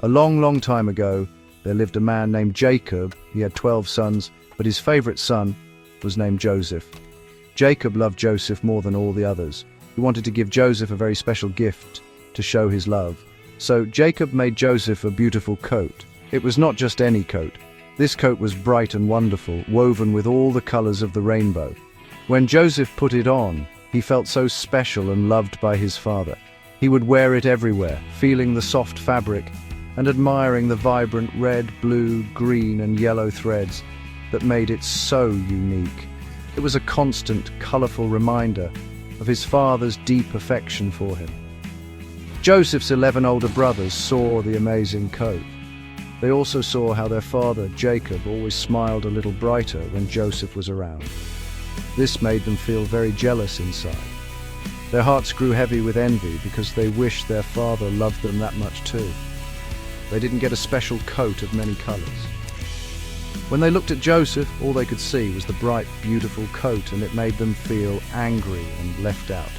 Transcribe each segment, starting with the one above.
A long, long time ago, there lived a man named Jacob. He had 12 sons, but his favorite son was named Joseph. Jacob loved Joseph more than all the others. He wanted to give Joseph a very special gift to show his love. So Jacob made Joseph a beautiful coat. It was not just any coat. This coat was bright and wonderful, woven with all the colors of the rainbow. When Joseph put it on, he felt so special and loved by his father. He would wear it everywhere, feeling the soft fabric and admiring the vibrant red, blue, green, and yellow threads that made it so unique. It was a constant, colorful reminder of his father's deep affection for him. Joseph's 11 older brothers saw the amazing coat. They also saw how their father, Jacob, always smiled a little brighter when Joseph was around. This made them feel very jealous inside. Their hearts grew heavy with envy because they wished their father loved them that much too. They didn't get a special coat of many colors. When they looked at Joseph, all they could see was the bright, beautiful coat, and it made them feel angry and left out.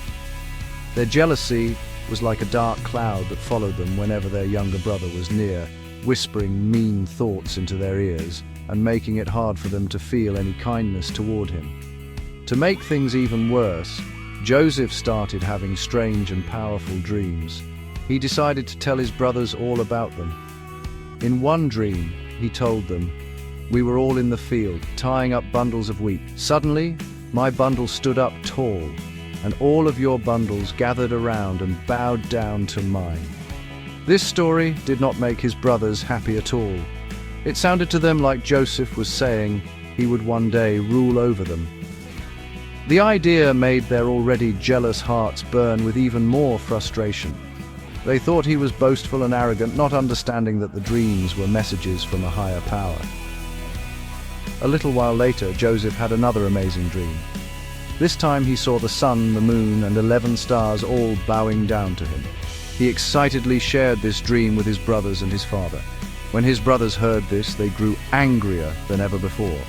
Their jealousy was like a dark cloud that followed them whenever their younger brother was near, whispering mean thoughts into their ears and making it hard for them to feel any kindness toward him. To make things even worse, Joseph started having strange and powerful dreams. He decided to tell his brothers all about them. In one dream, he told them, "We were all in the field, tying up bundles of wheat. Suddenly, my bundle stood up tall, and all of your bundles gathered around and bowed down to mine." This story did not make his brothers happy at all. It sounded to them like Joseph was saying he would one day rule over them. The idea made their already jealous hearts burn with even more frustration. They thought he was boastful and arrogant, not understanding that the dreams were messages from a higher power. A little while later, Joseph had another amazing dream. This time he saw the sun, the moon, and 11 stars all bowing down to him. He excitedly shared this dream with his brothers and his father. When his brothers heard this, they grew angrier than ever before.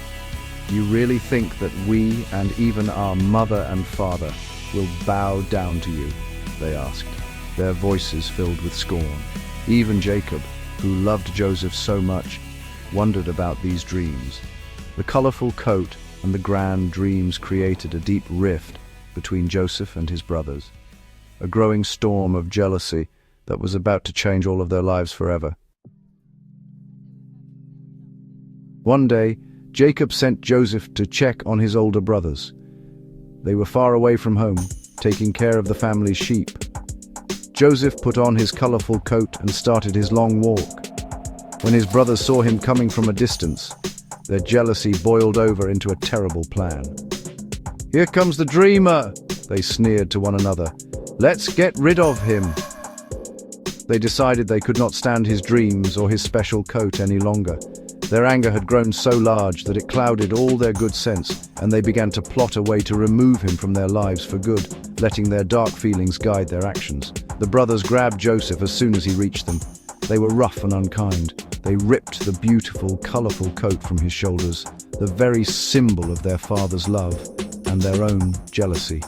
"You really think that we, and even our mother and father, will bow down to you?" they asked, their voices filled with scorn. Even Jacob, who loved Joseph so much, wondered about these dreams. The colorful coat and the grand dreams created a deep rift between Joseph and his brothers, a growing storm of jealousy that was about to change all of their lives forever. One day, Jacob sent Joseph to check on his older brothers. They were far away from home, taking care of the family's sheep. Joseph put on his colorful coat and started his long walk. When his brothers saw him coming from a distance, their jealousy boiled over into a terrible plan. "Here comes the dreamer," they sneered to one another. "Let's get rid of him." They decided they could not stand his dreams or his special coat any longer. Their anger had grown so large that it clouded all their good sense, and they began to plot a way to remove him from their lives for good, letting their dark feelings guide their actions. The brothers grabbed Joseph as soon as he reached them. They were rough and unkind. They ripped the beautiful, colorful coat from his shoulders, the very symbol of their father's love and their own jealousy.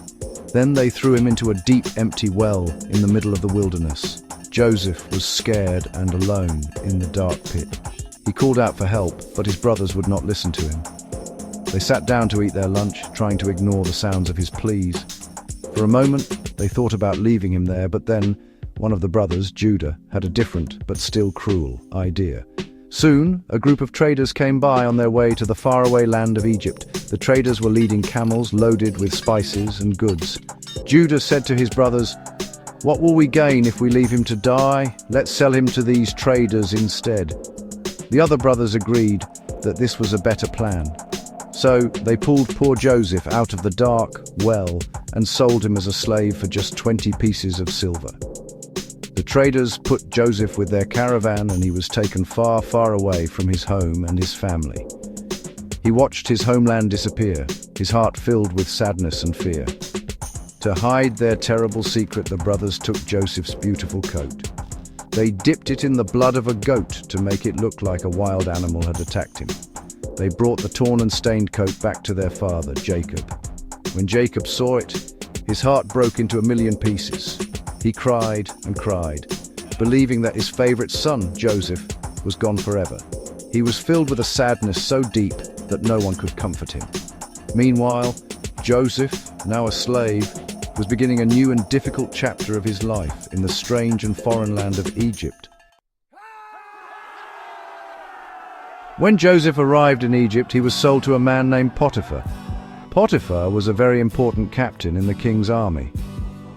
Then they threw him into a deep, empty well in the middle of the wilderness. Joseph was scared and alone in the dark pit. He called out for help, but his brothers would not listen to him. They sat down to eat their lunch, trying to ignore the sounds of his pleas. For a moment, they thought about leaving him there, but then one of the brothers, Judah, had a different but still cruel idea. Soon, a group of traders came by on their way to the faraway land of Egypt. The traders were leading camels loaded with spices and goods. Judah said to his brothers, "What will we gain if we leave him to die? Let's sell him to these traders instead." The other brothers agreed that this was a better plan. So they pulled poor Joseph out of the dark well and sold him as a slave for just 20 pieces of silver. The traders put Joseph with their caravan, and he was taken far, far away from his home and his family. He watched his homeland disappear, his heart filled with sadness and fear. To hide their terrible secret, the brothers took Joseph's beautiful coat. They dipped it in the blood of a goat to make it look like a wild animal had attacked him. They brought the torn and stained coat back to their father, Jacob. When Jacob saw it, his heart broke into a million pieces. He cried and cried. believing that his favorite son, Joseph, was gone forever. He was filled with a sadness so deep that no one could comfort him. Meanwhile, Joseph, now a slave, was beginning a new and difficult chapter of his life in the strange and foreign land of Egypt. When Joseph arrived in Egypt, he was sold to a man named Potiphar. Potiphar was a very important captain in the king's army.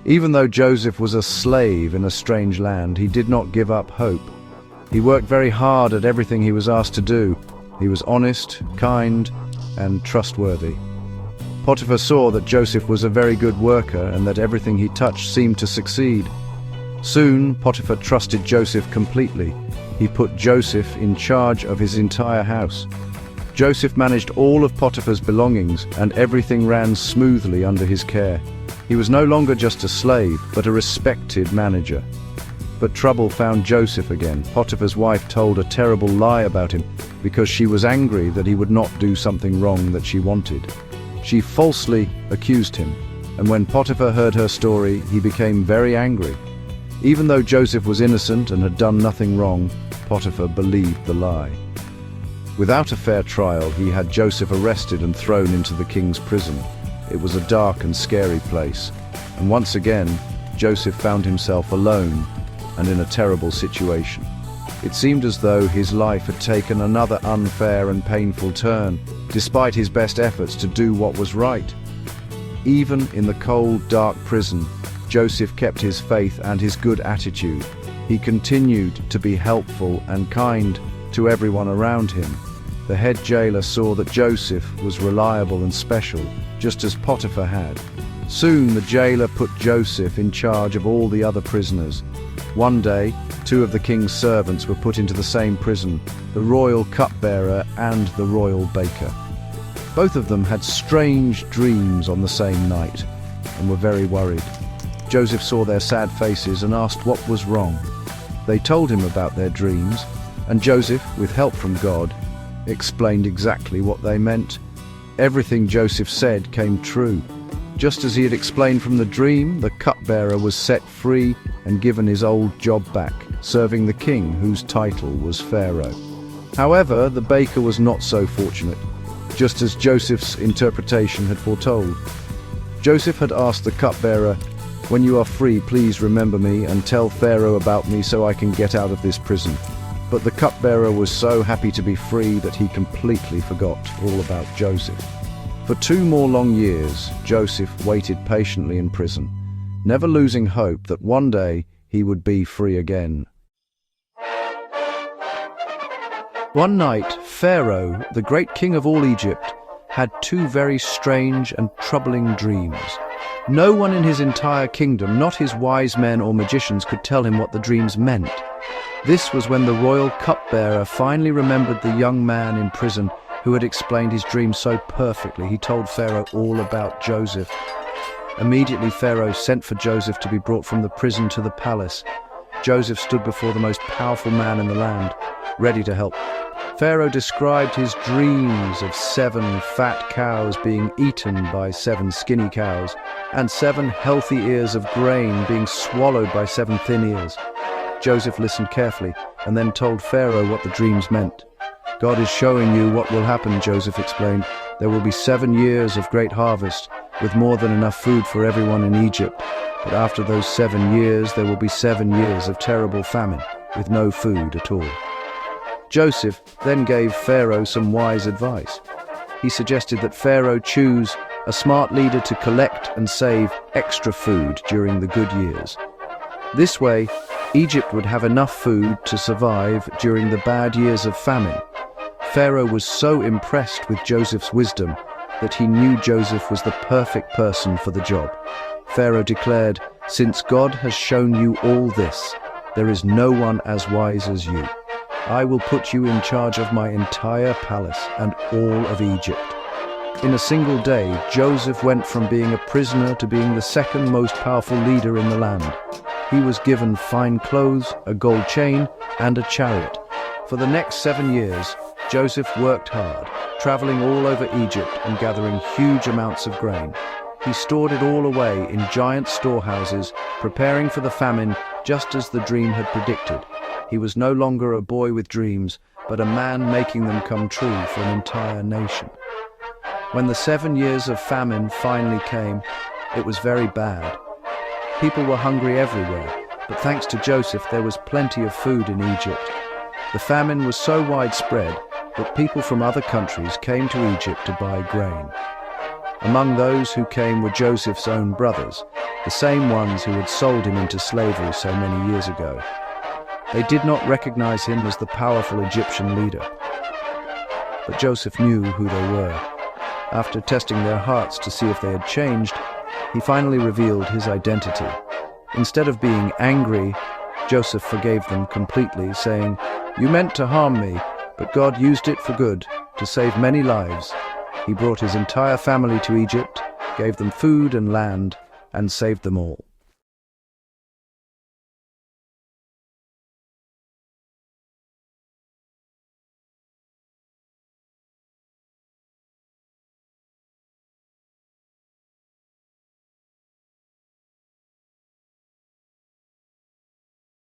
Even though Joseph was a slave in a strange land, he did not give up hope. He worked very hard at everything he was asked to do. He was honest, kind, and trustworthy. Potiphar saw that Joseph was a very good worker and that everything he touched seemed to succeed. Soon, Potiphar trusted Joseph completely. He put Joseph in charge of his entire house. Joseph managed all of Potiphar's belongings, and everything ran smoothly under his care. He was no longer just a slave, but a respected manager. But trouble found Joseph again. Potiphar's wife told a terrible lie about him because she was angry that he would not do something wrong that she wanted. She falsely accused him, and when Potiphar heard her story, he became very angry. Even though Joseph was innocent and had done nothing wrong, Potiphar believed the lie. Without a fair trial, he had Joseph arrested and thrown into the king's prison. It was a dark and scary place, and once again, Joseph found himself alone and in a terrible situation. It seemed as though his life had taken another unfair and painful turn, despite his best efforts to do what was right. Even in the cold, dark prison, Joseph kept his faith and his good attitude. He continued to be helpful and kind to everyone around him. The head jailer saw that Joseph was reliable and special, just as Potiphar had. Soon the jailer put Joseph in charge of all the other prisoners. One day, two of the king's servants were put into the same prison, the royal cupbearer and the royal baker. Both of them had strange dreams on the same night and were very worried. Joseph saw their sad faces and asked what was wrong. They told him about their dreams, and Joseph, with help from God, explained exactly what they meant. Everything Joseph said came true. Just as he had explained from the dream, the cupbearer was set free and given his old job back, serving the king, whose title was Pharaoh. However, the baker was not so fortunate, just as Joseph's interpretation had foretold. Joseph had asked the cupbearer, "When you are free, please remember me and tell Pharaoh about me so I can get out of this prison." But the cupbearer was so happy to be free that he completely forgot all about Joseph. For 2 more long years, Joseph waited patiently in prison, never losing hope that one day he would be free again. One night, Pharaoh, the great king of all Egypt, had 2 very strange and troubling dreams. No one in his entire kingdom, not his wise men or magicians, could tell him what the dreams meant. This was when the royal cupbearer finally remembered the young man in prison who had explained his dream so perfectly. He told Pharaoh all about Joseph. Immediately, Pharaoh sent for Joseph to be brought from the prison to the palace. Joseph stood before the most powerful man in the land, ready to help. Pharaoh described his dreams of 7 fat cows being eaten by 7 skinny cows, and 7 healthy ears of grain being swallowed by 7 thin ears. Joseph listened carefully and then told Pharaoh what the dreams meant. "God is showing you what will happen," Joseph explained. "There will be 7 years of great harvest, with more than enough food for everyone in Egypt. But after those 7 years, there will be 7 years of terrible famine, with no food at all." Joseph then gave Pharaoh some wise advice. He suggested that Pharaoh choose a smart leader to collect and save extra food during the good years. This way, Egypt would have enough food to survive during the bad years of famine. Pharaoh was so impressed with Joseph's wisdom that he knew Joseph was the perfect person for the job. Pharaoh declared, "Since God has shown you all this, there is no one as wise as you. I will put you in charge of my entire palace and all of Egypt." In a single day, Joseph went from being a prisoner to being the second most powerful leader in the land. He was given fine clothes, a gold chain, and a chariot. For the next 7 years, Joseph worked hard, traveling all over Egypt and gathering huge amounts of grain. He stored it all away in giant storehouses, preparing for the famine just as the dream had predicted. He was no longer a boy with dreams, but a man making them come true for an entire nation. When the 7 years of famine finally came, it was very bad. People were hungry everywhere, but thanks to Joseph there was plenty of food in Egypt. The famine was so widespread that people from other countries came to Egypt to buy grain. Among those who came were Joseph's own brothers, the same ones who had sold him into slavery so many years ago. They did not recognize him as the powerful Egyptian leader. But Joseph knew who they were. After testing their hearts to see if they had changed, he finally revealed his identity. Instead of being angry, Joseph forgave them completely, saying, "You meant to harm me, but God used it for good, to save many lives." He brought his entire family to Egypt, gave them food and land, and saved them all.